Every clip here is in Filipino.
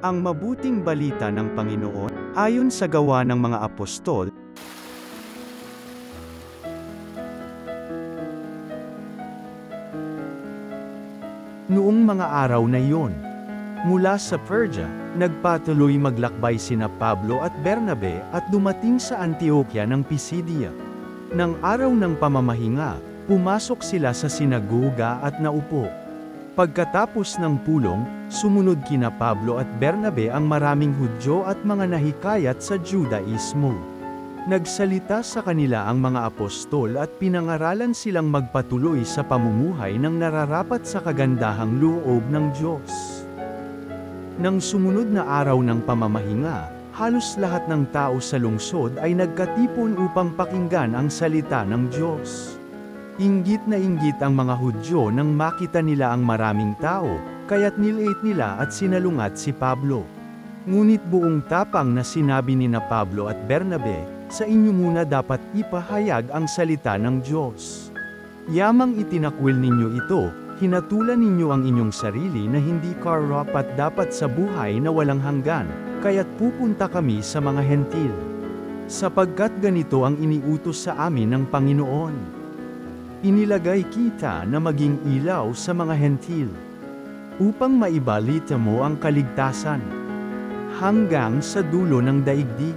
Ang mabuting balita ng Panginoon, ayon sa Gawa ng mga Apostol. Noong mga araw na iyon, mula sa Persia, nagpatuloy maglakbay sina Pablo at Bernabe at dumating sa Antioquia ng Pisidia. Nang araw ng pamamahinga, pumasok sila sa sinagoga at naupo. Pagkatapos ng pulong, sumunod kina Pablo at Bernabe ang maraming Hudyo at mga nahikayat sa Judaismo. Nagsalita sa kanila ang mga apostol at pinangaralan silang magpatuloy sa pamumuhay ng nararapat sa kagandahang loob ng Diyos. Nang sumunod na araw ng pamamahinga, halos lahat ng tao sa lungsod ay nagkatipon upang pakinggan ang salita ng Diyos. Inggit na inggit ang mga Hudyo nang makita nila ang maraming tao, kaya't nilait nila at sinalungat si Pablo. Ngunit buong tapang na sinabi ni na Pablo at Bernabe, sa inyo muna dapat ipahayag ang salita ng Diyos. Yamang itinakwil ninyo ito, hinatulan ninyo ang inyong sarili na hindi karapat dapat sa buhay na walang hanggan, kaya't pupunta kami sa mga hentil. Sapagkat ganito ang iniutos sa amin ng Panginoon. Inilagay kita na maging ilaw sa mga hentil, upang maibalita mo ang kaligtasan, hanggang sa dulo ng daigdig.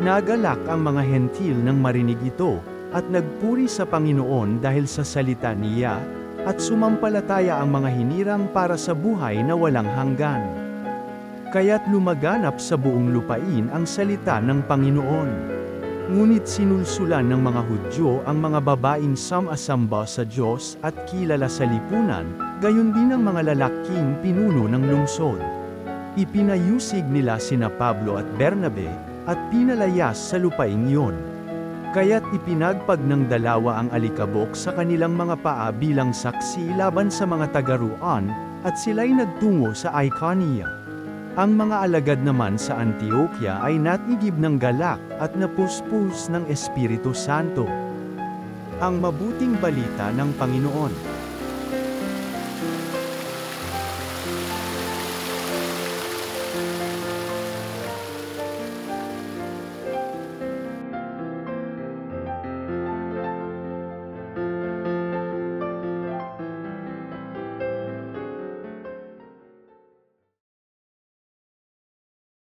Nagalak ang mga hentil nang marinig ito, at nagpuri sa Panginoon dahil sa salita niya, at sumampalataya ang mga hinirang para sa buhay na walang hanggan. Kaya't lumaganap sa buong lupain ang salita ng Panginoon. Ngunit sinulsulan ng mga Hudyo ang mga babaeng sama-samba sa Diyos at kilala sa lipunan, gayon din ang mga lalaking pinuno ng lungsod. Ipinayusig nila sina Pablo at Bernabe, at pinalayas sa lupaing iyon. Kaya't ipinagpag ng dalawa ang alikabok sa kanilang mga paa bilang saksi laban sa mga tagaruan, at sila'y nagtungo sa Iconium. Ang mga alagad naman sa Antioquia ay natigib ng galak at napuspos ng Espiritu Santo. Ang mabuting balita ng Panginoon.